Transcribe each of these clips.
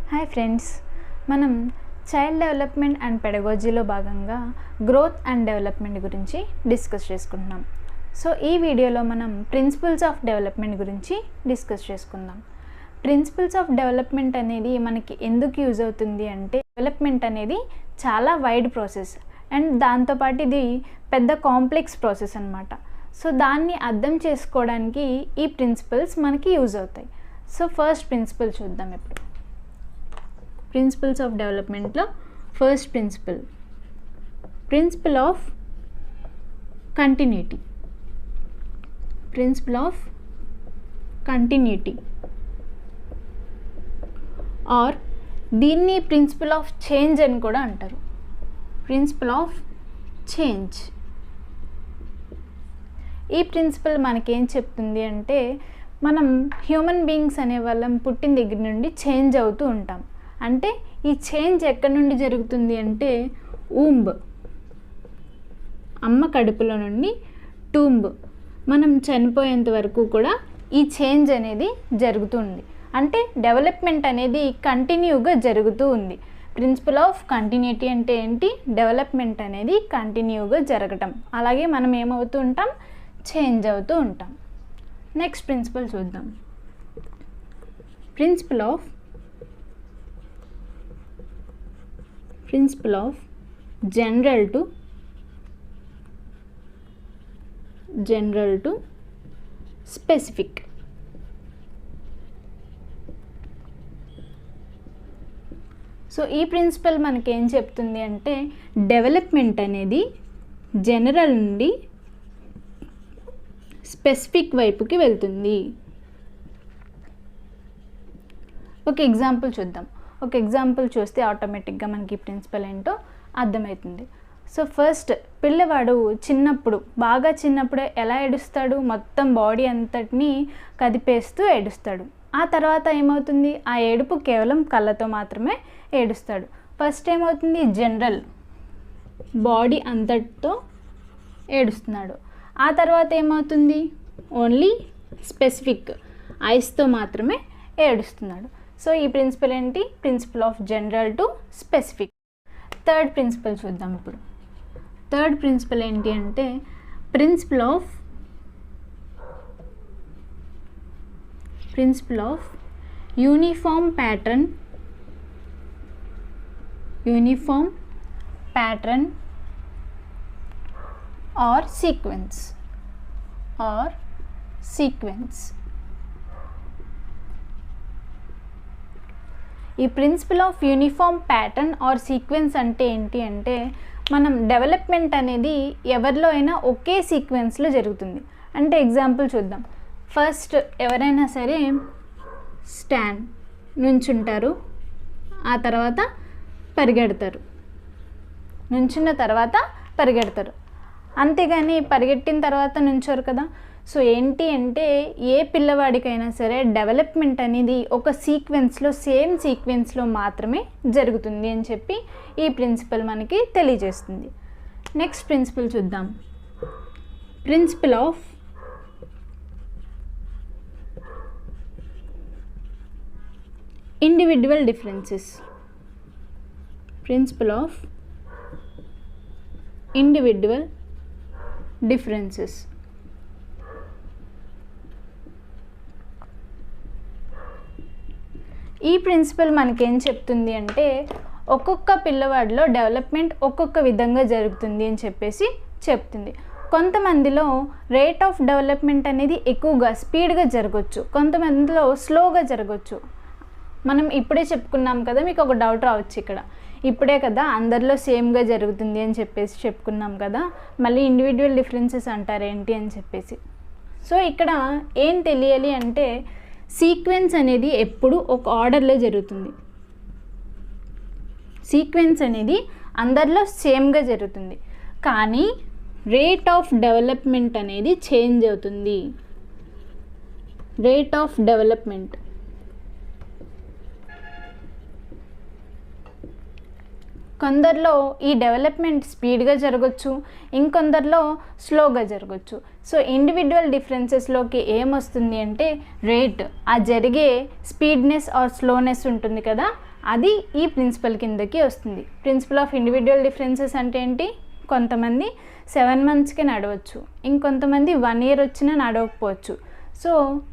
Hi friends, మనం child development and పెడగోజీలో భాగంగా growth and development గురించి డిస్కస్ చేసుకుంటున్నాం. సో ఈ వీడియోలో మనం ప్రిన్సిపల్స్ ఆఫ్ డెవలప్మెంట్ గురించి డిస్కస్ చేసుకుందాం. ప్రిన్సిపల్స్ ఆఫ్ డెవలప్మెంట్ అనేది మనకి ఎందుకు యూజ్ అవుతుంది అంటే, డెవలప్మెంట్ అనేది చాలా వైడ్ ప్రాసెస్ అండ్ దాంతోపాటు ఇది పెద్ద కాంప్లెక్స్ ప్రాసెస్ అన్నమాట. సో దాన్ని అర్థం చేసుకోవడానికి ఈ ప్రిన్సిపల్స్ మనకి యూజ్ అవుతాయి. సో ఫస్ట్ ప్రిన్సిపల్ చూద్దాం. ఇప్పుడు ప్రిన్సిపల్స్ ఆఫ్ డెవలప్మెంట్లో first principle of continuity. Principle of continuity or దీన్ని ప్రిన్సిపల్ ఆఫ్ చేంజ్ అని కూడా అంటారు. Principle of change. ఈ ప్రిన్సిపల్ మనకేం చెప్తుంది అంటే, మనం హ్యూమన్ బీయింగ్స్ అనే వాళ్ళం పుట్టిన దగ్గర నుండి చేంజ్ అవుతూ ఉంటాం. అంటే ఈ చేంజ్ ఎక్కడి నుండి జరుగుతుంది అంటే, ఊంబ్, అమ్మ కడుపులో నుండి టూంబ్, మనం చనిపోయేంత వరకు కూడా ఈ చేంజ్ అనేది జరుగుతుంది. అంటే డెవలప్మెంట్ అనేది కంటిన్యూగా జరుగుతూ ఉంది. ప్రిన్సిపల్ ఆఫ్ కంటిన్యూటీ అంటే ఏంటి? డెవలప్మెంట్ అనేది కంటిన్యూగా జరగటం. అలాగే మనం ఏమవుతూ ఉంటాం? చేంజ్ అవుతూ ఉంటాం. నెక్స్ట్ ప్రిన్సిపల్ చూద్దాం. Principle of general to specific. So ఈ ప్రిన్సిపల్ మనకేం చెప్తుంది అంటే, డెవలప్మెంట్ అనేది జనరల్ నుండి స్పెసిఫిక్ వైపుకి వెళ్తుంది. ఒక ఎగ్జాంపుల్ చూద్దాం. ఒక ఎగ్జాంపుల్ చూస్తే ఆటోమేటిక్గా మనకి ప్రిన్సిపల్ ఏంటో అర్థమవుతుంది. సో ఫస్ట్, పిల్లవాడు బాగా చిన్నప్పుడే ఎలా ఏడుస్తాడు? మొత్తం బాడీ అంతటిని కదిపేస్తూ ఏడుస్తాడు. ఆ తర్వాత ఏమవుతుంది? ఆ ఏడుపు కేవలం కళ్ళతో మాత్రమే ఏడుస్తాడు. ఫస్ట్ ఏమవుతుంది? జనరల్, బాడీ అంతటితో ఏడుస్తున్నాడు. ఆ తర్వాత ఏమవుతుంది? ఓన్లీ స్పెసిఫిక్, ఐస్తో మాత్రమే ఏడుస్తున్నాడు. సో ఈ ప్రిన్సిపల్ ఏంటి? Principle of general to specific. Third principle చూద్దాం. ఇప్పుడు థర్డ్ ప్రిన్సిపల్ ఏంటి అంటే, principle of uniform pattern or sequence. ఈ principle of uniform pattern or sequence అంటే ఏంటి అంటే, మనం డెవలప్మెంట్ అనేది ఎవరిలో అయినా ఒకే సీక్వెన్స్లో జరుగుతుంది. అంటే ఎగ్జాంపుల్ చూద్దాం. ఫస్ట్ ఎవరైనా సరే నుంచుంటారు, ఆ తర్వాత పరిగెడతారు, నుంచున్న తర్వాత పరిగెడతారు. అంతేగాని పరిగెట్టిన తర్వాత నుంచోరు కదా. సో ఏంటి అంటే, ఏ పిల్లవాడికైనా సరే డెవలప్మెంట్ అనేది ఒక సేమ్ సీక్వెన్స్లో మాత్రమే జరుగుతుంది అని చెప్పి ఈ ప్రిన్సిపల్ మనకి తెలియజేస్తుంది. నెక్స్ట్ ప్రిన్సిపల్ చూద్దాం. Principle of individual differences. Principle of individual differences. ఈ ప్రిన్సిపల్ మనకేం చెప్తుంది అంటే, ఒక్కొక్క పిల్లవాడిలో డెవలప్మెంట్ ఒక్కొక్క విధంగా జరుగుతుంది అని చెప్పేసి చెప్తుంది. కొంతమందిలో రేట్ ఆఫ్ డెవలప్మెంట్ అనేది ఎక్కువగా స్పీడ్గా జరగవచ్చు, కొంతమందిలో స్లోగా జరగవచ్చు. మనం ఇప్పుడే చెప్పుకున్నాం కదా, మీకు ఒక డౌట్ రావచ్చు ఇక్కడ, ఇప్పుడే కదా అందరిలో సేమ్గా జరుగుతుంది అని చెప్పేసి చెప్పుకున్నాం కదా, మళ్ళీ ఇండివిజువల్ డిఫరెన్సెస్ అంటారేంటి అని చెప్పేసి. సో ఇక్కడ ఏం తెలియాలి అంటే, సీక్వెన్స్ అనేది ఎప్పుడు ఒక ఆర్డర్లో జరుగుతుంది. సీక్వెన్స్ అనేది అందరిలో సేమ్గా జరుగుతుంది, కానీ రేట్ ఆఫ్ డెవలప్మెంట్ అనేది చేంజ్ అవుతుంది. రేట్ ఆఫ్ డెవలప్మెంట్ కొందరిలో ఈ డెవలప్మెంట్ స్పీడ్గా జరగచ్చు, ఇంకొందరిలో స్లోగా జరగచ్చు. సో ఇండివిజువల్ డిఫరెన్సెస్లోకి ఏమొస్తుంది అంటే రేట్, ఆ జరిగే స్పీడ్నెస్ ఆర్ స్లోనెస్ ఉంటుంది కదా, అది ఈ ప్రిన్సిపల్ కిందకి వస్తుంది. ప్రిన్సిపల్ ఆఫ్ ఇండివిజువల్ డిఫరెన్సెస్ అంటే ఏంటి, కొంతమంది 7 monthsకే నడవచ్చు, ఇంకొంతమంది 1 year వచ్చినా నడవకపోవచ్చు. So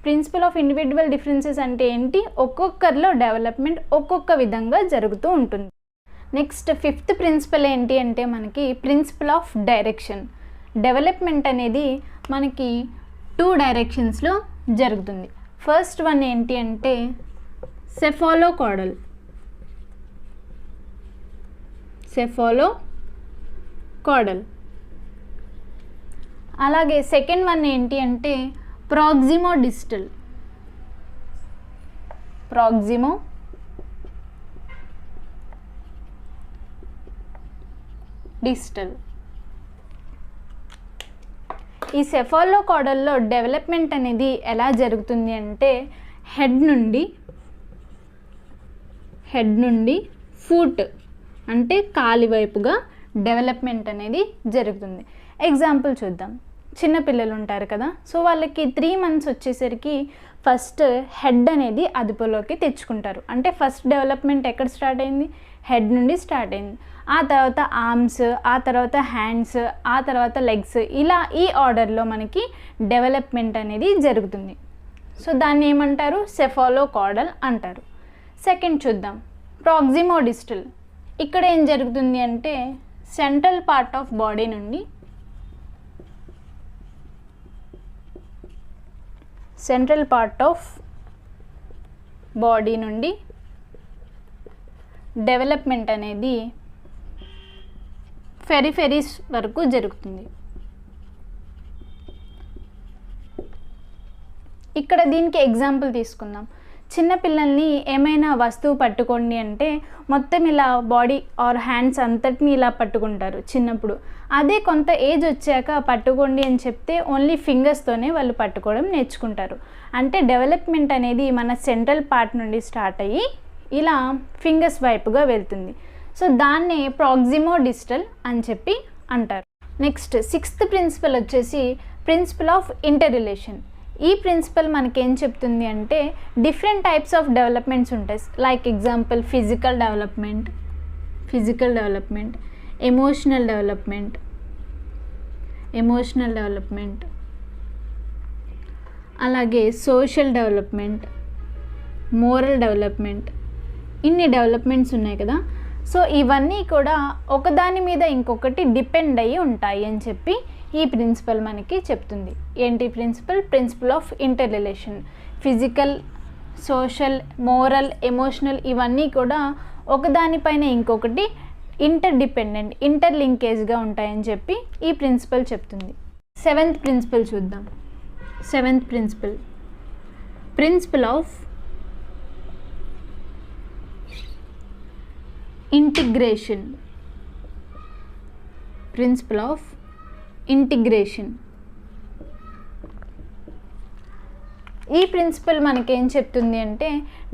principle of individual differences అంటే ఏంటి, ఒక్కొక్కరిలో డెవలప్మెంట్ ఒక్కొక్క విధంగా జరుగుతూ ఉంటుంది. నెక్స్ట్ 5th ప్రిన్సిపల్ ఏంటి అంటే మనకి ప్రిన్సిపల్ ఆఫ్ డైరెక్షన్. డెవలప్మెంట్ అనేది మనకి 2 డైరెక్షన్స్లో జరుగుతుంది. ఫస్ట్ వన్ ఏంటి అంటే సెఫాలోకాడల్. అలాగే సెకండ్ వన్ ఏంటి అంటే ప్రాక్సిమోడిస్టల్. ఈ సెఫాలోకాడల్లో డెవలప్మెంట్ అనేది ఎలా జరుగుతుంది అంటే హెడ్ నుండి ఫుట్ అంటే కాలి వైపుగా డెవలప్మెంట్ అనేది జరుగుతుంది. ఎగ్జాంపుల్ చూద్దాం. చిన్నపిల్లలు ఉంటారు కదా, సో వాళ్ళకి 3 months వచ్చేసరికి ఫస్ట్ హెడ్ అనేది అదుపులోకి తెచ్చుకుంటారు. అంటే ఫస్ట్ డెవలప్మెంట్ ఎక్కడ స్టార్ట్ అయింది, హెడ్ నుండి స్టార్ట్ అయింది. ఆ తర్వాత ఆర్మ్స్, ఆ తర్వాత హ్యాండ్స్, ఆ తర్వాత లెగ్స్, ఇలా ఈ ఆర్డర్లో మనకి డెవలప్మెంట్ అనేది జరుగుతుంది. సో దాన్ని ఏమంటారు, సెఫాలోకాడల్ అంటారు. సెకండ్ చూద్దాం, ప్రాక్సిమోడిస్టల్. ఇక్కడ ఏం జరుగుతుంది అంటే సెంట్రల్ పార్ట్ ఆఫ్ బాడీ నుండి డెవలప్మెంట్ అనేది పెరిఫెరీస్ వరకు జరుగుతుంది. ఇక్కడ దీనికి ఎగ్జాంపుల్ తీసుకుందాం. చిన్నపిల్లల్ని ఏమైనా వస్తువు పట్టుకోండి అంటే మొత్తం ఇలా బాడీ ఆర్ హ్యాండ్స్ అంతటిని ఇలా పట్టుకుంటారు చిన్నప్పుడు. అదే కొంత ఏజ్ వచ్చాక పట్టుకోండి అని చెప్తే ఓన్లీ ఫింగర్స్తోనే వాళ్ళు పట్టుకోవడం నేర్చుకుంటారు. అంటే డెవలప్మెంట్ అనేది మన సెంట్రల్ పార్ట్ నుండి స్టార్ట్ అయ్యి ఇలా ఫింగర్స్ వైపుగా వెళ్తుంది. సో దాన్నే ప్రాక్సిమోడిస్టల్ అని చెప్పి అంటారు. నెక్స్ట్ 6th ప్రిన్సిపల్ వచ్చేసి ప్రిన్సిపల్ ఆఫ్ ఇంటర్ రిలేషన్. ఈ ప్రిన్సిపల్ మనకేం చెప్తుంది అంటే డిఫరెంట్ టైప్స్ ఆఫ్ డెవలప్మెంట్స్ ఉంటాయి. Like example physical development, emotional development, అలాగే సోషల్ డెవలప్మెంట్, మోరల్ డెవలప్మెంట్, ఇన్ని డెవలప్మెంట్స్ ఉన్నాయి కదా. సో ఇవన్నీ కూడా ఒకదాని మీద ఇంకొకటి డిపెండ్ అయ్యి ఉంటాయి అని చెప్పి ఈ ప్రిన్సిపల్ మనకి చెప్తుంది. ఏంటి principle of interrelation. Physical, social, moral, emotional ఇవన్నీ కూడా ఒకదానిపైన ఇంకొకటి ఇంటర్ లింకేజ్గా ఉంటాయని చెప్పి ఈ ప్రిన్సిపల్ చెప్తుంది. 7th ప్రిన్సిపల్ చూద్దాం. 7th principle of integration. ఈ ప్రిన్సిపల్ మనకేం చెప్తుంది అంటే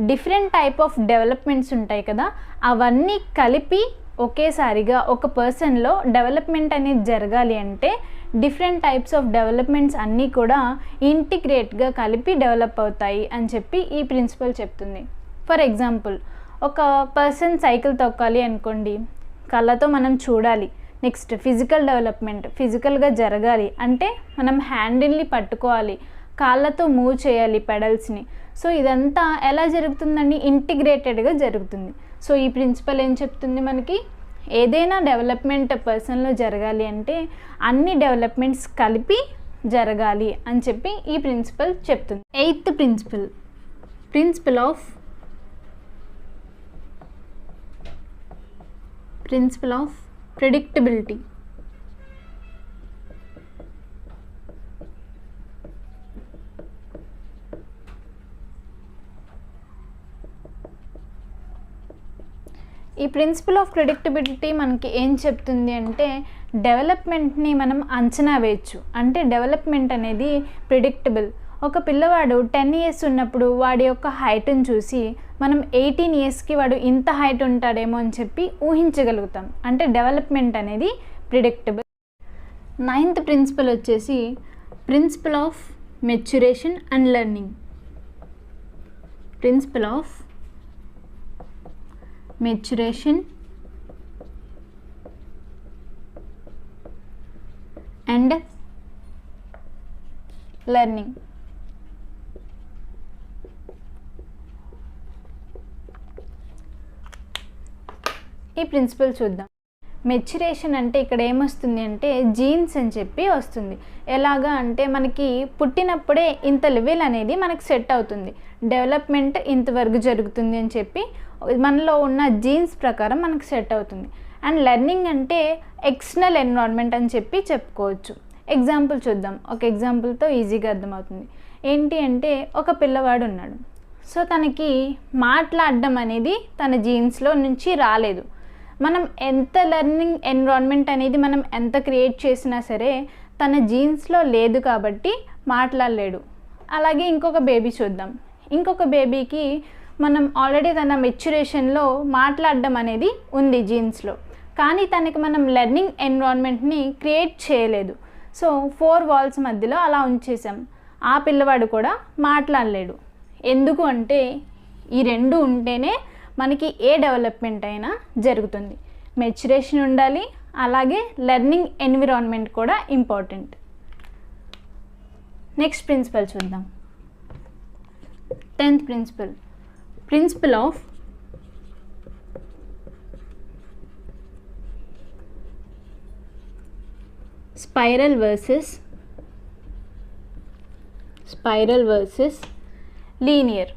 డిఫరెంట్ టైప్ ఆఫ్ డెవలప్మెంట్స్ ఉంటాయి కదా, అవన్నీ కలిపి ఒకేసారిగా ఒక పర్సన్లో డెవలప్మెంట్ అనేది జరగాలి అంటే డిఫరెంట్ టైప్స్ ఆఫ్ డెవలప్మెంట్స్ అన్నీ కూడా ఇంటిగ్రేట్గా కలిపి డెవలప్ అవుతాయి అని చెప్పి ఈ ప్రిన్సిపల్ చెప్తుంది. ఫర్ ఎగ్జాంపుల్, ఒక పర్సన్ సైకిల్ తొక్కాలి అనుకోండి, కళ్ళతో మనం చూడాలి. నెక్స్ట్ ఫిజికల్ డెవలప్మెంట్, ఫిజికల్గా జరగాలి అంటే మనం హ్యాండిల్ని పట్టుకోవాలి, కాళ్ళతో మూవ్ చేయాలి పెడల్స్ని. సో ఇదంతా ఎలా జరుగుతుందండి, ఇంటిగ్రేటెడ్గా జరుగుతుంది. సో ఈ ప్రిన్సిపల్ ఏం చెప్తుంది మనకి, ఏదైనా డెవలప్మెంట్ పర్సన్లో జరగాలి అంటే అన్ని డెవలప్మెంట్స్ కలిపి జరగాలి అని చెప్పి ఈ ప్రిన్సిపల్ చెప్తుంది. 8th principle of predictability. ఈ ప్రిన్సిపల్ ఆఫ్ ప్రెడిక్టబిలిటీ మనకి ఏం చెప్తుంది అంటే డెవలప్మెంట్ని మనం అంచనా వేయచ్చు. అంటే డెవలప్మెంట్ అనేది ప్రిడిక్టబుల్. ఒక పిల్లవాడు 10 years ఉన్నప్పుడు వాడి యొక్క హైట్ని చూసి మనం 18 yearsకి వాడు ఇంత హైట్ ఉంటాడేమో అని చెప్పి ఊహించగలుగుతాం. అంటే డెవలప్మెంట్ అనేది ప్రిడిక్టబుల్. 9th ప్రిన్సిపల్ వచ్చేసి principle of maturation and learning. Principle of maturation and learning. ఈ ప్రిన్సిపల్ చూద్దాం. మెచ్యురేషన్ అంటే ఇక్కడ ఏమొస్తుంది అంటే జీన్స్ అని చెప్పి వస్తుంది. ఎలాగా అంటే మనకి పుట్టినప్పుడే ఇంత లెవెల్ అనేది మనకి సెట్ అవుతుంది, డెవలప్మెంట్ ఇంతవరకు జరుగుతుంది అని చెప్పి మనలో ఉన్న జీన్స్ ప్రకారం మనకి సెట్ అవుతుంది. అండ్ లెర్నింగ్ అంటే ఎక్స్టర్నల్ ఎన్విరాన్మెంట్ అని చెప్పి చెప్పుకోవచ్చు. ఎగ్జాంపుల్ చూద్దాం. ఒక ఎగ్జాంపుల్తో ఈజీగా అర్థమవుతుంది. ఏంటి అంటే ఒక పిల్లవాడు ఉన్నాడు. సో తనకి మాట్లాడడం అనేది తన జీన్స్లో నుంచి రాలేదు. మనం ఎంత లెర్నింగ్ ఎన్విరాన్మెంట్ అనేది మనం ఎంత క్రియేట్ చేసినా సరే తన జీన్స్లో లేదు కాబట్టి మాట్లాడలేడు. అలాగే ఇంకొక బేబీ చూద్దాం. ఇంకొక బేబీకి మనం ఆల్రెడీ తన మెచ్యురేషన్లో మాట్లాడడం అనేది ఉంది జీన్స్లో, కానీ తనకి మనం లెర్నింగ్ ఎన్విరాన్మెంట్ని క్రియేట్ చేయలేదు. సో 4 వాల్స్ మధ్యలో అలా ఉంచేసాం. ఆ పిల్లవాడు కూడా మాట్లాడలేడు. ఎందుకు అంటే ఈ రెండు ఉంటేనే మనకి ఏ డెవలప్మెంట్ అయినా జరుగుతుంది. మెచ్యురేషన్ ఉండాలి, అలాగే లెర్నింగ్ ఎన్విరాన్మెంట్ కూడా ఇంపార్టెంట్. నెక్స్ట్ ప్రిన్సిపల్ చూద్దాం. 10th principle. Principle of spiral versus linear.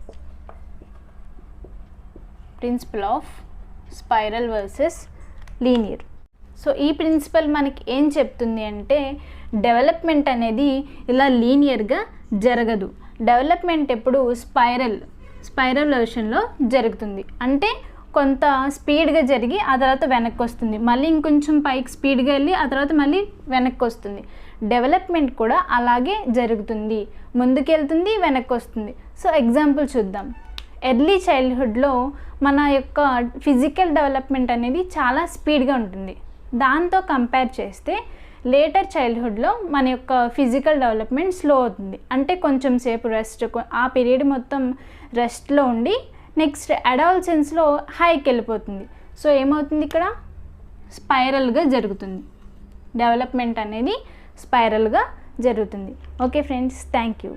Principle of spiral versus linear. So ఈ ప్రిన్సిపల్ మనకి ఏం చెప్తుంది అంటే డెవలప్మెంట్ అనేది ఇలా లీనియర్గా జరగదు. డెవలప్మెంట్ ఎప్పుడు స్పైరల్ వర్షన్లో జరుగుతుంది. అంటే కొంత స్పీడ్గా జరిగి ఆ తర్వాత వెనక్కి వస్తుంది, మళ్ళీ ఇంకొంచెం పైకి స్పీడ్గా వెళ్ళి ఆ తర్వాత మళ్ళీ వెనక్కి వస్తుంది. డెవలప్మెంట్ కూడా అలాగే జరుగుతుంది, ముందుకు వెళ్తుంది, వెనక్కి వస్తుంది. సో ఎగ్జాంపుల్ చూద్దాం. ఎర్లీ చైల్డ్హుడ్లో మన యొక్క ఫిజికల్ డెవలప్మెంట్ అనేది చాలా స్పీడ్గా ఉంటుంది. దాంతో కంపేర్ చేస్తే లేటర్ చైల్డ్హుడ్లో మన యొక్క ఫిజికల్ డెవలప్మెంట్ స్లో అవుతుంది. అంటే కొంచెం సేపు రెస్ట్, ఆ పీరియడ్ మొత్తం రెస్ట్లో ఉండి నెక్స్ట్ అడాలసెన్స్లో హైకి వెళ్ళిపోతుంది. సో ఏమవుతుంది, ఇక్కడ స్పైరల్గా జరుగుతుంది. డెవలప్మెంట్ అనేది స్పైరల్గా జరుగుతుంది. Okay friends, thank you.